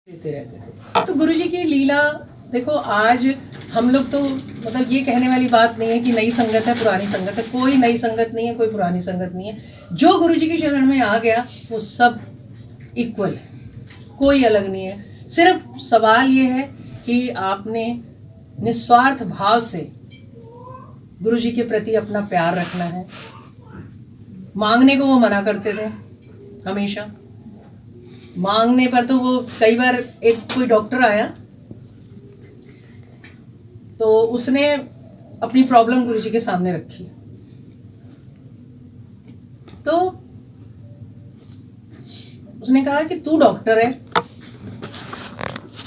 देते रहते थे। तो गुरुजी की लीला देखो, आज हम लोग तो मतलब ये कहने वाली बात नहीं है कि नई संगत है पुरानी संगत है, कोई नई संगत नहीं है, कोई पुरानी संगत नहीं है। जो गुरुजी के शरण में आ गया वो सब इक्वल है, कोई अलग नहीं है। सिर्फ सवाल ये है कि आपने निस्वार्थ भाव से गुरुजी के प्रति अपना प्यार रखना है। मांगने को वो मना करते थे हमेशा, मांगने पर तो वो कई बार एक कोई डॉक्टर आया तो उसने अपनी प्रॉब्लम गुरुजी के सामने रखी, तो उसने कहा कि तू डॉक्टर है।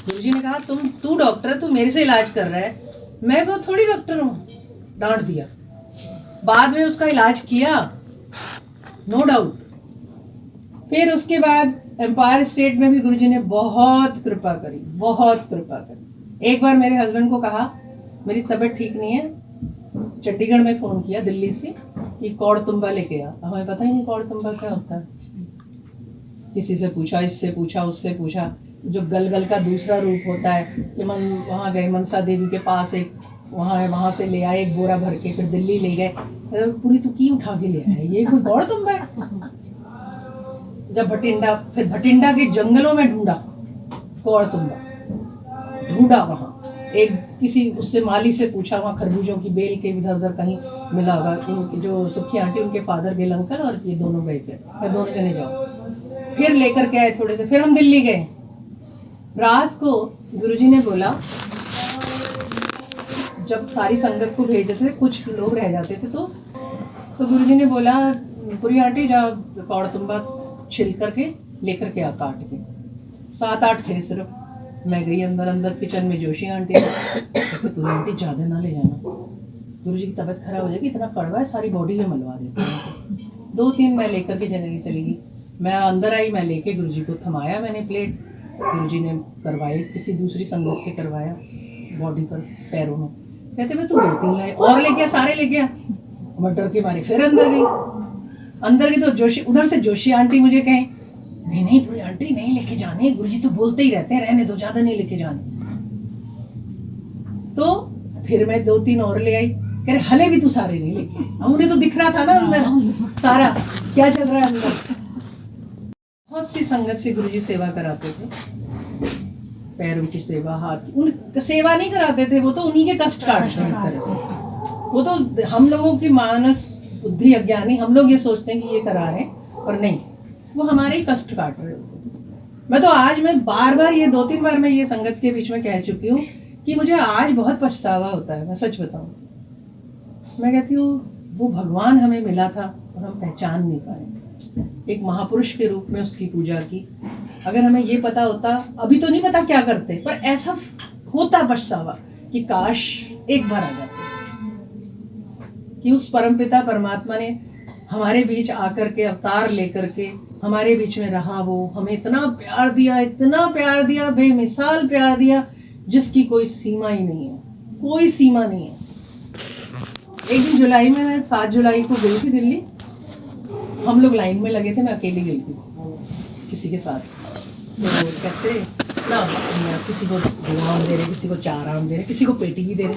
गुरुजी ने कहा तू डॉक्टर है, तू मेरे से इलाज कर रहा है, मैं तो थोड़ी डॉक्टर हूं। डांट दिया। बाद में उसका इलाज किया, नो डाउट। फिर उसके बाद एम्पायर स्टेट में भी गुरुजी ने बहुत कृपा करी, बहुत कृपा करी। एक बार मेरे हस्बैंड को कहा मेरी तबीयत ठीक नहीं है, चंडीगढ़ में फ़ोन किया दिल्ली से कि कौड़तुंबा लेके आ। हमें पता ही नहीं कौड़तुंबा क्या होता है। किसी से पूछा, इससे पूछा, उससे पूछा। जो गलगल का दूसरा रूप होता है कि वहाँ गए मनसा देवी के पास, एक वहाँ है, वहाँ से ले आए एक बोरा भर के, फिर दिल्ली ले गए। पूरी तू की उठा के ले आए, ये कोई कौड़तुंबा है? जब फिर भटिंडा के जंगलों में ढूंढा कौड़तुंबा, ढूंढा वहाँ। एक किसी उससे माली से पूछा, वहाँ खरबूजों की बेल के इधर उधर कहीं मिला होगा। उनकी जो सुखी आंटी, उनके फादर गेल अंकल और ये दोनों गए थे, मैं दोनों जने जाओ। फिर लेकर के आए थोड़े से, फिर हम दिल्ली गए। रात को गुरुजी ने बोला, जब सारी संगत को भेजे थे, कुछ लोग रह जाते थे, तो गुरुजी ने बोला पूरी आंटी जा कौड़तुंबा छिल करके लेकर के आ, काट के। 7-8 थे सिर्फ। मैं गई अंदर किचन में, जोशी आंटी पूरी आंटी ज़्यादा ना ले जाना, गुरुजी की तबीयत खराब हो जाएगी, इतना कड़वा है सारी बॉडी में मलवा देते हैं। 2-3 मैं लेकर के चली गई। मैं अंदर आई, मैं लेके गुरुजी को थमाया मैंने प्लेट। गुरुजी ने करवाई, किसी दूसरी संगत से करवाया बॉडी पर, पैरों में। कहते मैं तू 2-3 लाए और लेके आ, सारे लेके आ। मैं डर के मारी फिर अंदर गई तो जोशी, उधर से जोशी आंटी मुझे कहें नहीं पूरी आंटी नहीं लेके जाने, गुरुजी तो बोलते ही रहते हैं रहने दो, ज्यादा नहीं लेके जाने। तो फिर मैं 2-3 और ले आई। कह रहे हले भी तू सारे नहीं लेके, उन्हें तो दिख रहा था ना अंदर सारा क्या चल रहा है अंदर। बहुत सी संगत से गुरुजी सेवा कराते थे, पैरों की सेवा, हाथ की। उन सेवा नहीं कराते थे, वो तो उन्हीं के कष्ट काटते हैं एक तरह से। वो तो हम लोगों की मानस बुद्धि अज्ञानी, हम लोग ये सोचते हैं कि ये करा रहे हैं, और नहीं, वो हमारे ही कष्ट काट रहे होते। मैं तो आज मैं बार ये 2-3 बार मैं ये संगत के बीच में कह चुकी हूँ कि मुझे आज बहुत पछतावा होता है। मैं सच बताऊँ, मैं कहती हूँ वो भगवान हमें मिला था और हम पहचान नहीं पाए। एक महापुरुष के रूप में उसकी पूजा की। अगर हमें ये पता होता, अभी तो नहीं पता क्या करते, पर ऐसा होता पछतावा कि काश एक बार आ जाते, कि उस परमपिता परमात्मा ने हमारे बीच आकर के अवतार लेकर के हमारे बीच में रहा। वो हमें इतना प्यार दिया, इतना प्यार दिया, बेमिसाल प्यार दिया, जिसकी कोई सीमा ही नहीं है, कोई सीमा नहीं है। एक दिन जुलाई में, मैं 7 जुलाई को गई थी दिल्ली। हम लोग लाइन में लगे थे, मैं अकेली गई थी किसी के साथ। तो कहते ना, किसी को 2 आम दे रहे, किसी को 4 आम दे रहे, किसी को पेटी भी दे रहे।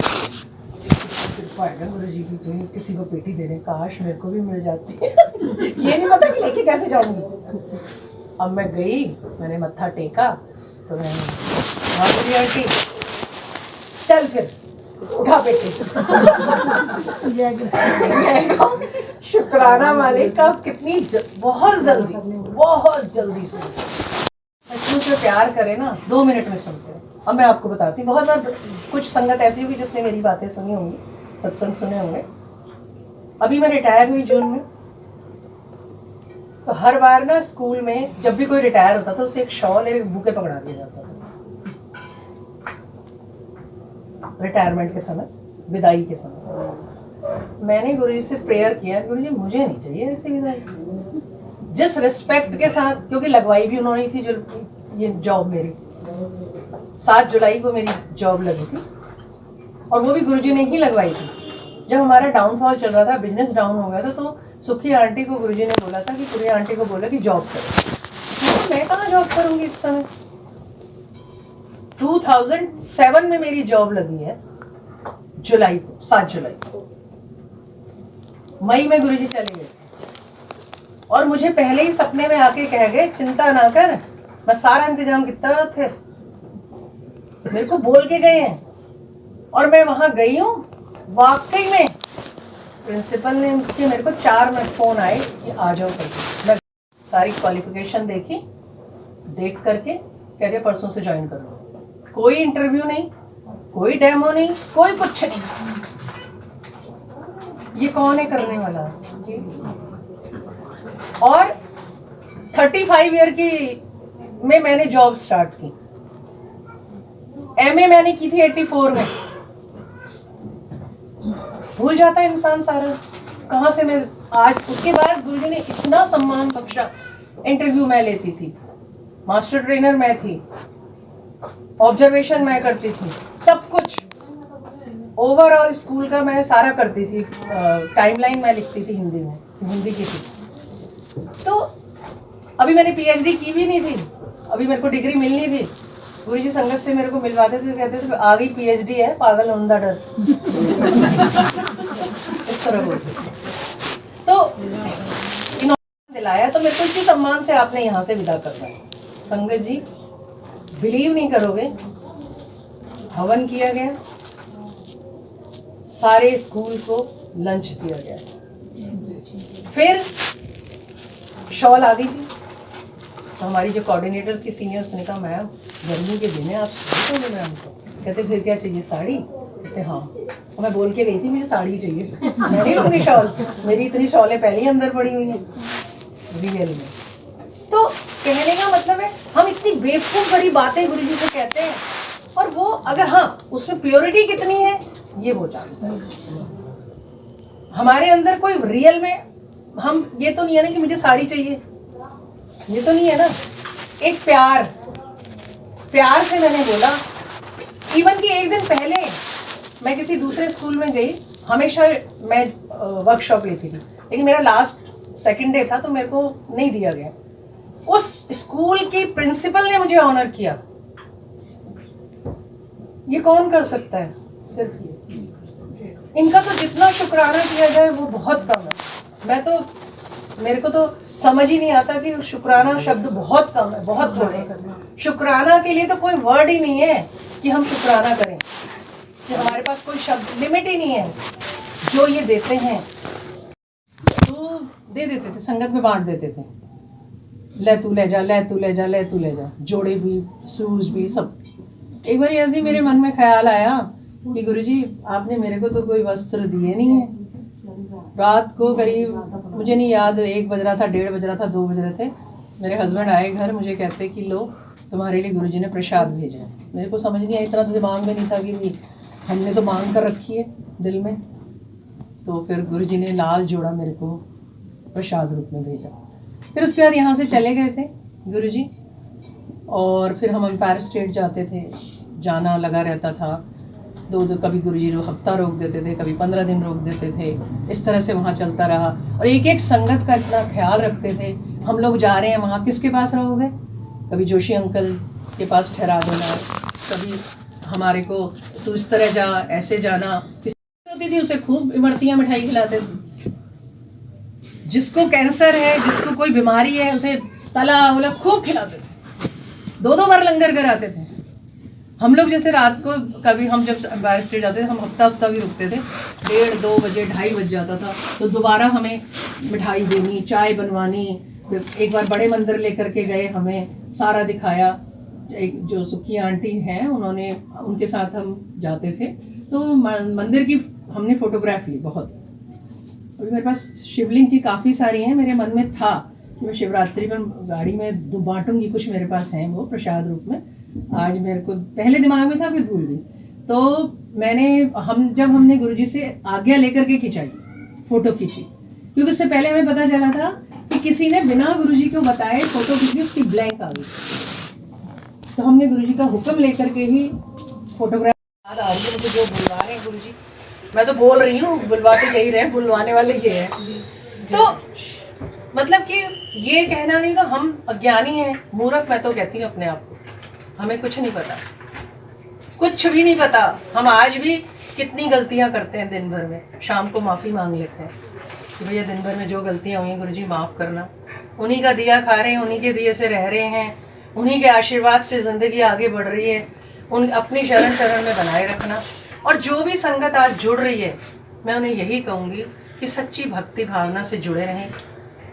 गुरुजी की कोई किसी को पेटी दे रहे, काश मेरे को भी मिल जाती है। ये नहीं पता कि लेके कैसे जाऊंगी। अब मैं गई, मैंने मत्था टेका, तो मैं आंटी चल फिर उठा पेटी। शुक्राना मालिक का, कितनी बहुत जल्दी से सचमुच में प्यार करे ना, 2 मिनट में सुनते हैं। अब मैं आपको बताती हूँ, बहुत बार कुछ संगत ऐसी होगी जिसने मेरी बातें सुनी होंगी, सत्संग सुने होंगे। अभी मैं रिटायर हुई जून में, तो हर बार ना स्कूल में जब भी कोई रिटायर होता था, उसे एक शॉल, एक बुके पकड़ा दिया जाता था। रिटायरमेंट के समय, विदाई के समय, मैंने गुरुजी से प्रेयर किया, गुरुजी मुझे नहीं चाहिए ऐसी विदाई, जिस रिस्पेक्ट के साथ, क्योंकि लगवाई भी उन्होंने थी जो ये जॉब मेरी 7 जुलाई को मेरी जॉब लगी थी, और वो भी गुरुजी ने ही लगवाई थी। जब हमारा डाउनफॉल चल रहा था, बिजनेस डाउन हो गया था, तो सुखी आंटी को गुरुजी ने बोला था कि पूरी आंटी को बोला कि जॉब करो। मैं कहाँ जॉब करूँगी इस समय, 2007 में मेरी जॉब लगी है, जुलाई को, 7 जुलाई को। मई में गुरुजी चले गए और मुझे पहले ही सपने में आके कह गए, चिंता ना कर, मैं सारा इंतजाम कितना थे, मेरे को बोल के गए हैं। और मैं वहां गई हूँ, वाकई में प्रिंसिपल ने के मेरे को 4 मिनट फोन आए कि आ जाओ करके। मैं सारी क्वालिफिकेशन देखी, देख करके कह दिया परसों से ज्वाइन कर लो। कोई इंटरव्यू नहीं, कोई डेमो नहीं, कोई कुछ नहीं। ये कौन है करने वाला? और 35 ईयर की में मैंने जॉब स्टार्ट की। एमए मैंने की थी 84 में। भूल जाता है इंसान सारा, कहाँ से मैं आज। उसके बाद गुरुजी ने इतना सम्मान बख्शा। इंटरव्यू मैं लेती थी, मास्टर ट्रेनर मैं थी, ऑब्जर्वेशन मैं करती थी, सब कुछ ओवरऑल स्कूल का मैं सारा करती थी। टाइमलाइन मैं लिखती थी हिंदी में, हिंदी की थी। तो अभी मैंने पीएचडी की भी नहीं थी, अभी मेरे को डिग्री मिलनी थी। गुरुजी संगत से मेरे को मिलवाते थे, कहते थे आ गई पीएचडी है, पागल होंदा डर। इस तरह बोलते। तो इन्होंने दिलाया, तो मेरे को इसी सम्मान से आपने यहाँ से विदा करना है। संगत जी बिलीव नहीं करोगे, हवन किया गया, सारे स्कूल को लंच दिया गया, फिर शॉल आ गई थी। तो हमारी जो कोऑर्डिनेटर थी सीनियर, उसने कहा मैम गर्मी के दिन है, आप साड़ी तो मिल हमको। कहते फिर क्या चाहिए, साड़ी? कहते हाँ। तो मैं बोल के गई थी मुझे साड़ी चाहिए, मैं नहीं लूँगी शॉल, मेरी इतनी शॉलें पहले ही अंदर पड़ी हुई हैं रियल में। तो कहने का मतलब है, हम इतनी बेवकूफ़ बड़ी बातें गुरुजी से कहते हैं, और वो अगर हाँ उसमें प्योरिटी कितनी है ये वो जानता है। हमारे अंदर कोई रियल में, हम ये तो नहीं है ना कि मुझे साड़ी चाहिए, ये तो नहीं है ना। एक प्यार से मैंने बोला। इवन कि एक दिन पहले मैं किसी दूसरे स्कूल में गई, हमेशा मैं वर्कशॉप लेती थी, लेकिन मेरा लास्ट सेकंड डे था तो मेरे को नहीं दिया गया। उस स्कूल की प्रिंसिपल ने मुझे ऑनर किया। ये कौन कर सकता है? सिर्फ ये। इनका तो जितना शुक्राना किया जाए वो बहुत कम है। मैं तो, मेरे को तो समझ ही नहीं आता कि शुक्राना शब्द बहुत कम है, बहुत थोड़े हैं। शुक्राना के लिए तो कोई वर्ड ही नहीं है कि हम शुक्राना करें, कि हमारे पास कोई शब्द लिमिट ही नहीं है। जो ये देते हैं तो दे देते थे, संगत में बांट देते थे, ले तू ले जा, ले तू ले जा, ले तू ले जा, जोड़े भी, शूज भी, सब। एक बार ऐसे मेरे मन में ख्याल आया कि गुरुजी आपने मेरे को तो कोई वस्त्र दिए नहीं है। रात को करीब मुझे नहीं याद 1 बज रहा था, 1:30 बज रहा था, 2 बज रहे थे। मेरे हस्बैंड आए घर, मुझे कहते कि लो तुम्हारे लिए गुरुजी ने प्रसाद भेजा है। मेरे को समझ नहीं आया, इतना तो दिमाग में नहीं था कि हमने तो मांग कर रखी है दिल में। तो फिर गुरुजी ने लाल जोड़ा मेरे को प्रसाद रूप में भेजा। फिर उसके बाद यहाँ से चले गए थे गुरुजी, और फिर हम एम्पायर स्टेट जाते थे, जाना लगा रहता था। दो कभी गुरुजी हफ्ता रोक देते थे, कभी 15 दिन रोक देते थे। इस तरह से वहाँ चलता रहा, और एक एक संगत का इतना ख्याल रखते थे। हम लोग जा रहे हैं वहाँ, किसके पास रहोगे? कभी जोशी अंकल के पास ठहरा देना, कभी हमारे को तू इस तरह जा, ऐसे जाना। होती थी उसे खूब इमरतियाँ मिठाई खिलाते थे। जिसको कैंसर है, जिसको कोई बीमारी है, उसे तला वला खूब खिलाते थे। 2-2 बार लंगर कराते थे। हम लोग जैसे रात को कभी हम जब एम्पायर स्टेट जाते थे, हम हफ्ता भी रुकते थे। 1:30-2 बजे, 2:30 बज जाता था, तो दोबारा हमें मिठाई देनी, चाय बनवानी। एक बार बड़े मंदिर लेकर के गए, हमें सारा दिखाया। एक जो सुखी आंटी हैं, उन्होंने, उनके साथ हम जाते थे, तो मंदिर की हमने फोटोग्राफ ली बहुत। अभी मेरे पास शिवलिंग की काफ़ी सारी हैं। मेरे मन में था कि मैं शिवरात्रि पर गाड़ी में बांटूंगी, कुछ मेरे पास हैं वो प्रसाद रूप में। आज मेरे को पहले दिमाग में था, फिर भूल गई। तो जब हमने गुरुजी से आज्ञा लेकर के खिंचाई, फोटो खींची, क्योंकि उससे पहले हमें पता चला था कि किसी ने बिना गुरुजी को बताए फोटो खींची, उसकी ब्लैंक आ गई। तो हमने गुरुजी का हुक्म लेकर के ही फोटोग्राफ। याद आ रही है मुझे जो बुलवा रहे हैं गुरुजी, मैं तो बोल रही हूँ, बुलवाते यही रहे, बुलवाने वाले ये हैं। तो मतलब कि ये कहना नहीं कि हम अज्ञानी हैं, मूर्ख मैं तो कहती हूँ अपने आप को, हमें कुछ नहीं पता। कुछ भी नहीं पता। हम आज भी कितनी गलतियां करते हैं दिन भर में, शाम को माफ़ी मांग लेते हैं कि भैया दिन भर में जो गलतियां हुई गुरुजी माफ़ करना। उन्हीं का दिया खा रहे हैं, उन्हीं के दिए से रह रहे हैं, उन्हीं के आशीर्वाद से ज़िंदगी आगे बढ़ रही है। उन अपनी शरण में बनाए रखना। और जो भी संगत आज जुड़ रही है, मैं उन्हें यही कहूँगी कि सच्ची भक्ति भावना से जुड़े रहें,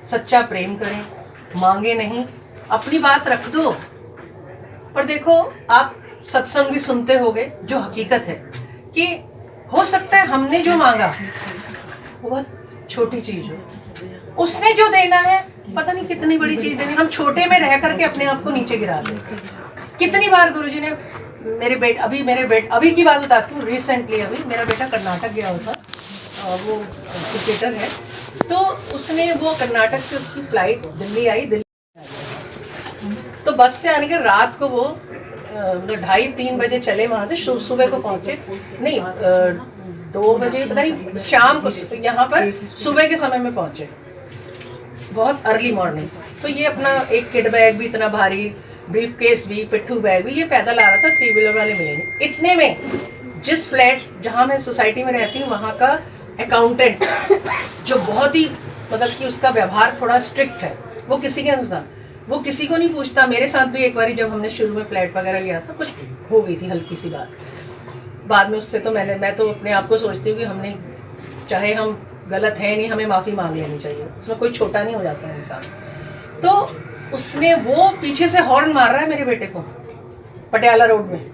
सच्चा प्रेम करें, मांगे नहीं, अपनी बात रख दो। पर देखो, आप सत्संग भी सुनते होगे, जो हकीकत है कि हो सकता है हमने जो मांगा वो बहुत छोटी चीज हो, उसने जो देना है पता नहीं कितनी बड़ी चीज है। हम छोटे में रह करके अपने आप को नीचे गिरा देते। कितनी बार गुरुजी ने अभी की बात बताती हूँ, रिसेंटली अभी मेरा बेटा कर्नाटक गया हुआ था, वो क्रिकेटर है, तो उसने वो कर्नाटक से उसकी फ्लाइट दिल्ली आई, तो बस से आने के रात को वो 2:30-3 बजे चले वहाँ से, सुबह को पहुँचे, नहीं 2 बजे पता नहीं, शाम को यहाँ पर सुबह के समय में पहुँचे, बहुत अर्ली मॉर्निंग। तो ये अपना एक किड बैग भी इतना भारी, ब्रीफ केस भी, पिट्ठू बैग भी, ये पैदल आ रहा था, 3 व्हीलर वाले मिलेंगे। इतने में जिस फ्लैट जहाँ मैं सोसाइटी में रहती हूँ, वहाँ का अकाउंटेंट जो बहुत ही मतलब कि उसका व्यवहार थोड़ा स्ट्रिक्ट है, वो किसी के नहीं, वो किसी को नहीं पूछता। मेरे साथ भी एक बार जब हमने शुरू में फ्लैट वगैरह लिया था, कुछ हो गई थी हल्की सी बात, बाद में उससे तो मैं तो अपने आप को सोचती हूँ कि हमने, चाहे हम गलत है नहीं, हमें माफ़ी मांग लेनी चाहिए, उसमें कोई छोटा नहीं हो जाता है इंसान। तो उसने, वो पीछे से हॉर्न मार रहा है मेरे बेटे को पटियाला रोड में,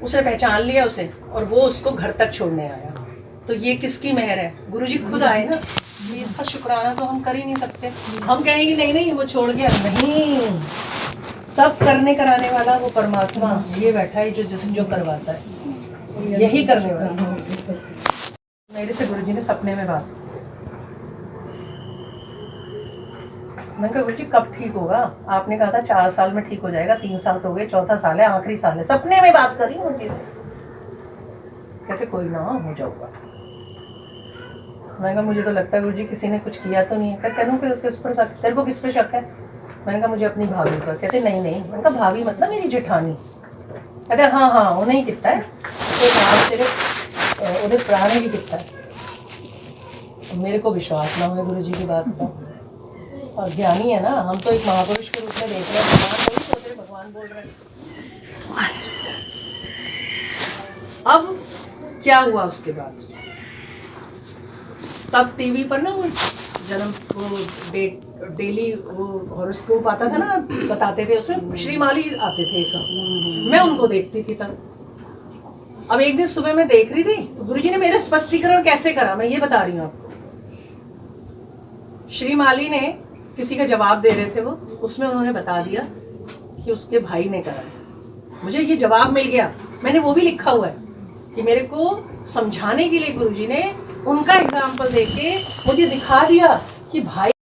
उसने पहचान लिया उसे और वो उसको घर तक छोड़ने आया। तो ये किसकी मेहर है? गुरुजी खुद आए ना, इसका शुक्राना तो हम कर ही नहीं सकते। हम कहेंगे नहीं नहीं वो छोड़ गया, नहीं, सब करने कराने वाला वो परमात्मा ये बैठा है, जो करवाता है, यही करने वाला। मेरे से गुरुजी ने सपने में बात, मैंने कहा गुरुजी कब ठीक होगा? आपने कहा था 4 साल में ठीक हो जाएगा, 3 साल तो हो गए, 4था साल है, आखिरी साल है, सपने में बात कर रही हूँ मुझे। कहते कोई ना हो जाऊंगा। मैंने कहा मुझे तो लगता है गुरुजी किसी ने कुछ किया तो नहीं है। तेरे को किस पे शक है? मैंने कहा मुझे अपनी भाभी पर। कहते नहीं नहीं। मैंने कहा भाभी मतलब मेरी जेठानी? कहते हाँ हाँ उन्हें ही कितना है, तेरे उधर पुराने भी कितना है। मेरे को विश्वास ना हुआ गुरुजी की बात का, और ज्ञानी है ना, हम तो एक महापुरुष के रूप में देख रहे हैं, भगवान बोल रहे हैं। अब क्या हुआ उसके बाद? तब टीवी पर ना वो जन्म वो डेली वो हॉरोस्कोप आता था ना, बताते थे, उसमें श्री माली आते थे, मैं उनको देखती थी तब। अब एक दिन सुबह मैं देख रही थी, तो गुरुजी ने मेरा स्पष्टीकरण कैसे करा, मैं ये बता रही हूँ आपको। श्री माली ने किसी का जवाब दे रहे थे वो, उसमें उन्होंने बता दिया कि उसके भाई ने करा। मुझे ये जवाब मिल गया, मैंने वो भी लिखा हुआ है कि मेरे को समझाने के लिए गुरुजी ने उनका एग्जाम्पल देके मुझे दिखा दिया कि भाई